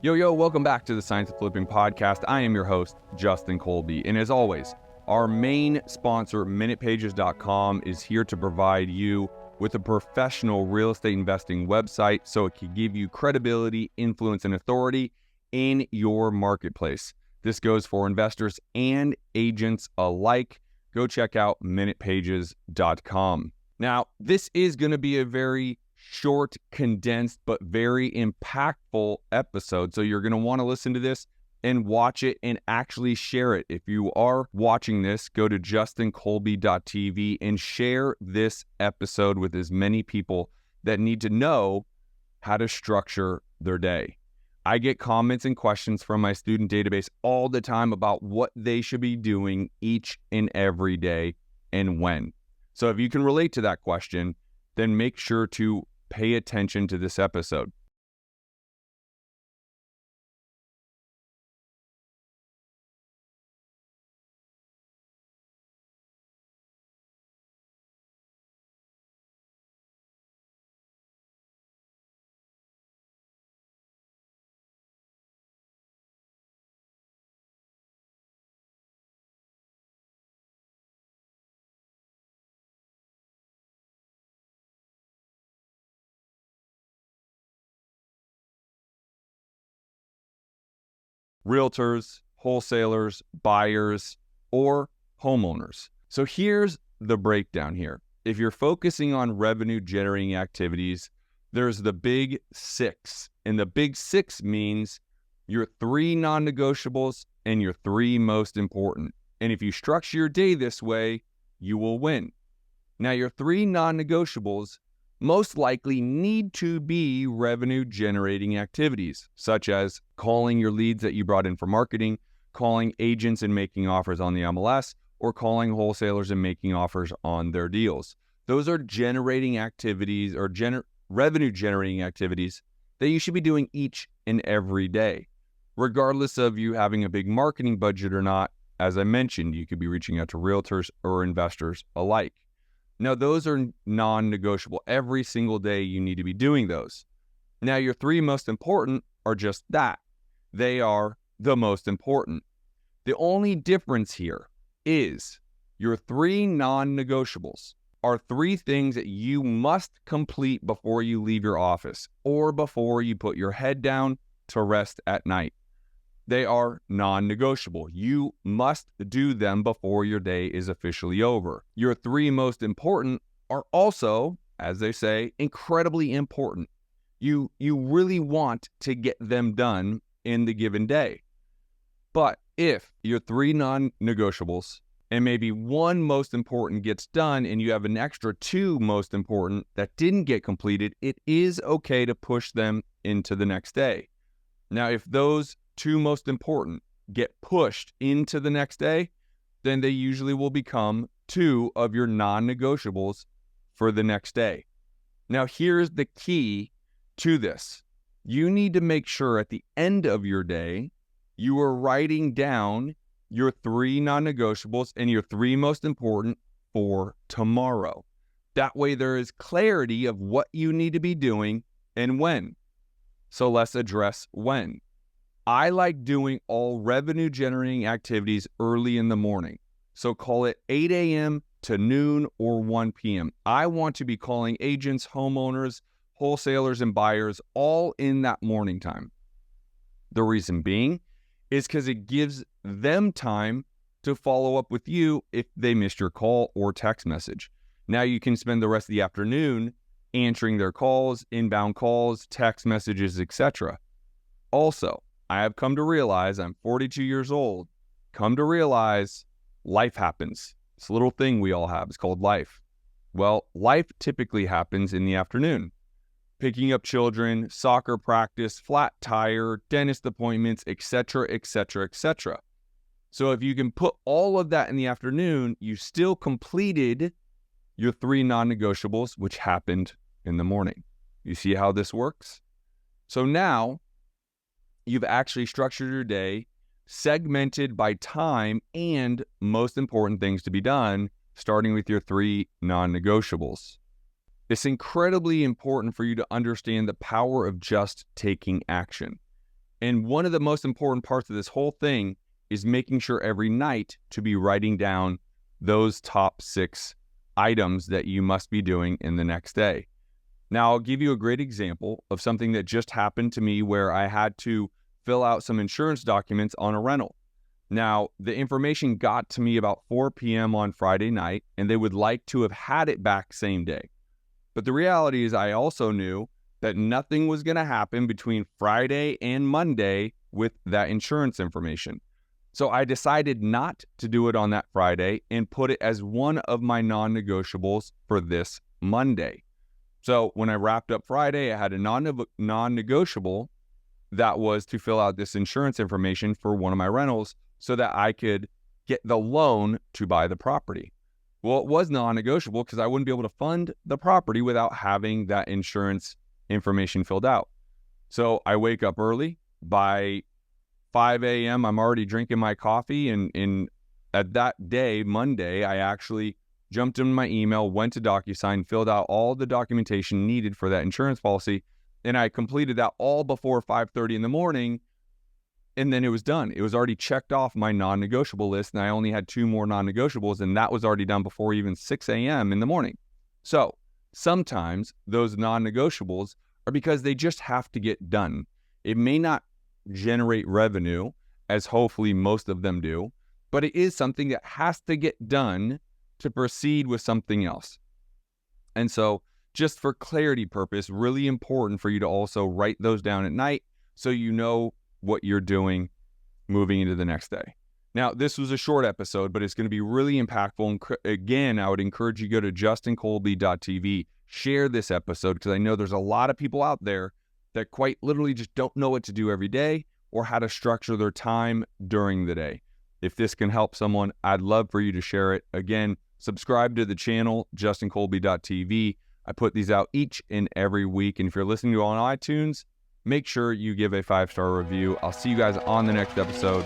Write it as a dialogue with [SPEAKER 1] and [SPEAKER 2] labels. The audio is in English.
[SPEAKER 1] Yo, welcome back to the Science of Flipping podcast. I am your host, Justin Colby. And as always, our main sponsor, MinutePages.com, is here to provide you with a professional real estate investing website so it can give you credibility, influence, and authority in your marketplace. This goes for investors and agents alike. Go check out MinutePages.com. Now, this is going to be a very short, condensed, but very impactful episode. So you're going to want to listen to this and watch it and actually share it. If you are watching this, go to justincolby.tv and share this episode with as many people that need to know how to structure their day. I get comments and questions from my student database all the time about what they should be doing each and every day and when. So if you can relate to that question, then make sure to pay attention to this episode. Realtors, wholesalers, buyers, or homeowners. So here's the breakdown here. If you're focusing on revenue generating activities, there's the big six. And the big six means your 3 non-negotiables and your 3 most important. And if you structure your day this way, you will win. Now, your 3 non-negotiables most likely need to be revenue generating activities, such as calling your leads that you brought in for marketing, calling agents and making offers on the MLS, or calling wholesalers and making offers on their deals. Those are generating activities or revenue generating activities that you should be doing each and every day. Regardless of you having a big marketing budget or not, as I mentioned, you could be reaching out to realtors or investors alike. Now, those are non-negotiable. Every single day you need to be doing those. Now, your 3 most important are just that. They are the most important. The only difference here is your 3 non-negotiables are 3 things that you must complete before you leave your office or before you put your head down to rest at night. They are non-negotiable. You must do them before your day is officially over. Your 3 most important are also, as they say, incredibly important. You really want to get them done in the given day. But if your 3 non-negotiables and maybe 1 most important gets done and you have an extra 2 most important that didn't get completed, it is okay to push them into the next day. Now, if those 2 most important get pushed into the next day, then they usually will become 2 of your non-negotiables for the next day. Now, here's the key to this. You need to make sure at the end of your day, you are writing down your 3 non-negotiables and your 3 most important for tomorrow. That way there is clarity of what you need to be doing and when. So let's address when. I like doing all revenue generating activities early in the morning. So call it 8 a.m. to noon or 1 p.m. I want to be calling agents, homeowners, wholesalers, and buyers all in that morning time. The reason being is because it gives them time to follow up with you if they missed your call or text message. Now you can spend the rest of the afternoon answering their calls, inbound calls, text messages, etc. Also, I have come to realize, I'm 42 years old, come to realize life happens. It's a little thing we all have. It's called life. Well, life typically happens in the afternoon. Picking up children, soccer practice, flat tire, dentist appointments, etc., etc., etc. So if you can put all of that in the afternoon, you still completed your 3 non-negotiables, which happened in the morning. You see how this works? So now you've actually structured your day, segmented by time and most important things to be done, starting with your 3 non-negotiables. It's incredibly important for you to understand the power of just taking action. And one of the most important parts of this whole thing is making sure every night to be writing down those top 6 items that you must be doing in the next day. Now, I'll give you a great example of something that just happened to me where I had to fill out some insurance documents on a rental. Now, the information got to me about 4 p.m. on Friday night, and they would like to have had it back same day. But the reality is I also knew that nothing was going to happen between Friday and Monday with that insurance information. So I decided not to do it on that Friday and put it as one of my non-negotiables for this Monday. So when I wrapped up Friday, I had a non-negotiable that was to fill out this insurance information for one of my rentals so that I could get the loan to buy the property. Well, it was non-negotiable because I wouldn't be able to fund the property without having that insurance information filled out. So I wake up early. By 5 a.m., I'm already drinking my coffee. And at that day, Monday, I actually jumped in my email, went to DocuSign, filled out all the documentation needed for that insurance policy. And I completed that all before 5:30 in the morning. And then it was done. It was already checked off my non-negotiable list. And I only had 2 more non-negotiables. And that was already done before even 6 a.m. in the morning. So sometimes those non-negotiables are because they just have to get done. It may not generate revenue, as hopefully most of them do, but it is something that has to get done to proceed with something else. And so just for clarity purpose, really important for you to also write those down at night so you know what you're doing moving into the next day. Now, this was a short episode, but it's going to be really impactful. And again, I would encourage you to go to justinkolbe.tv, share this episode, because I know there's a lot of people out there that quite literally just don't know what to do every day or how to structure their time during the day. If this can help someone, I'd love for you to share it. Again, subscribe to the channel, justinkolbe.tv. I put these out each and every week. And if you're listening to it on iTunes, make sure you give a 5-star review. I'll see you guys on the next episode.